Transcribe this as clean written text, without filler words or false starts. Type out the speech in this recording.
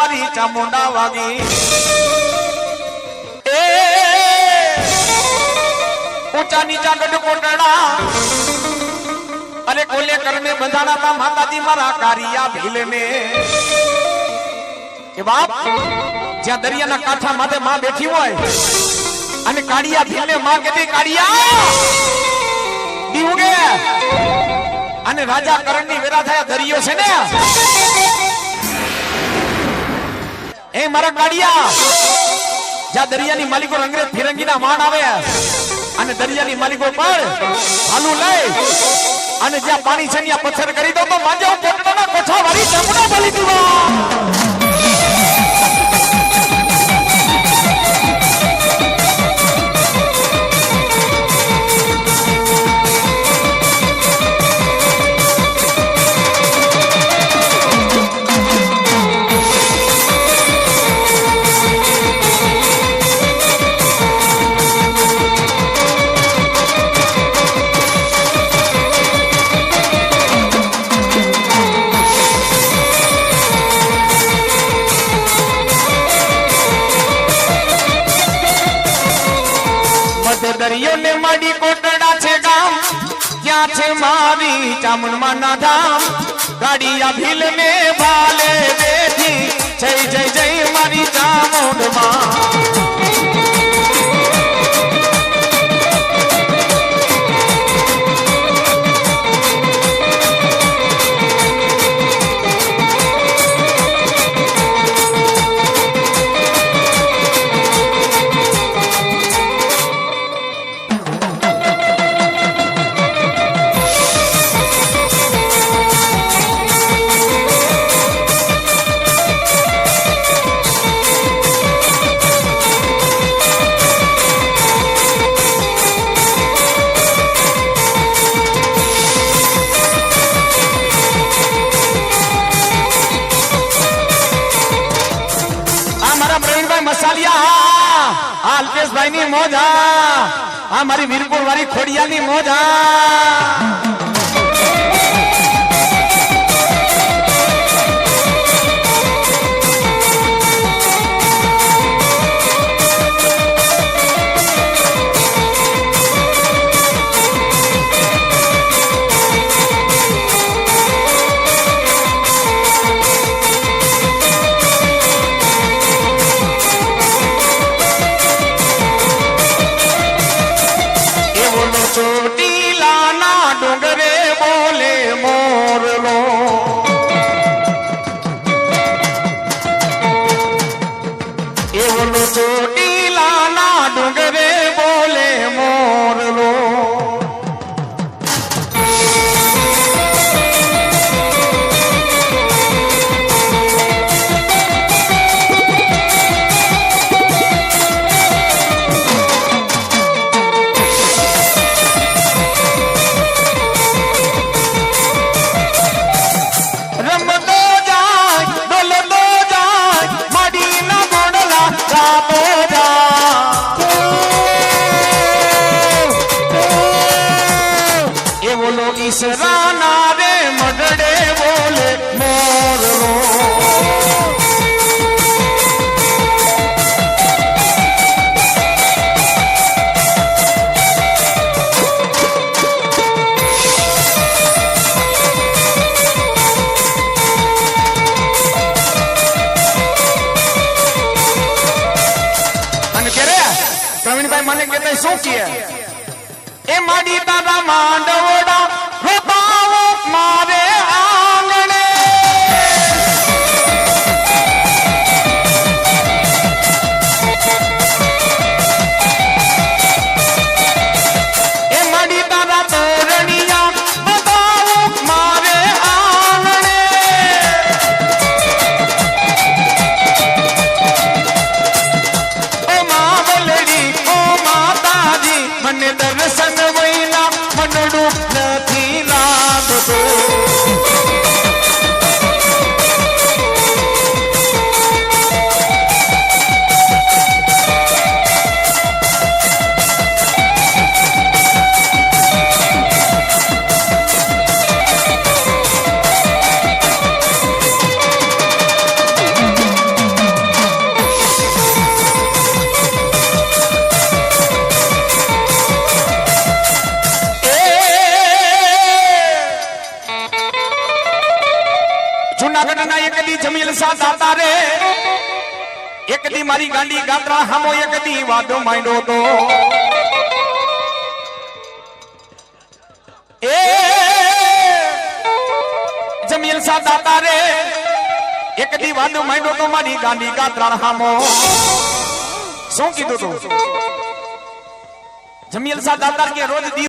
મારી ચામુંડા વાગી એ ઊંચા નીચા ગઢ કોટડા અરે કોલે કરમે બંધાણા તા માતાજી મારા કારિયા ભીલને કે બાપ જ્યાં દરિયાના કાંઠા માથે માં બેઠી હોય અને કાળિયા ભીલને માં કહેતી કાળિયા દીવગે અને રાજા કરણની વેરા થયા દરિયો છે ને એ મારા કાળિયા જ્યાં દરિયાની માલિકો અંગ્રેજ ફિરંગીના માણ આવે અને દરિયાની માલિકો પર હાલું લઈ અને જ્યાં પાણી છે ત્યાં પથ્થર કરી દો તો માજે પોતાના કોઠા વાળી ચામુંડા બોલી દીવા દરિયો ને માડી કોટડા છે ગામ ક્યાં છે મારી ચામુંડમાં ના ધામ ગાડિયા ભીલ ને ભાલે બેઠી જય જય જય મારી ચામુંડમાં અલ્પેશભાઈ ની મોજા આ મારી વીરપુર વાળી ખોડિયા ની મોજા મને કહેતા શું કે એ માડી દાદા માંડવડા રોતાવો મારે આંગણે એ માડી દાદા તોરણિયા બતાવો મારે આંગણે ઓ મા બોલડી મને દર્શન વૈના મનડું નથી જુનાગઢ ના એક દી જમીલ સા દાતા રે એક દી મારી ગાંડી ગાત્રા હામો એક દી વાદો માંડ્યો તો એ જમીલ સા દાતા રે એક દી વાદો માંડ્યો તો મારી ગાંડી ગાત્રા હામો શું કીધું તું જમીલ સા દાતા કે રોજ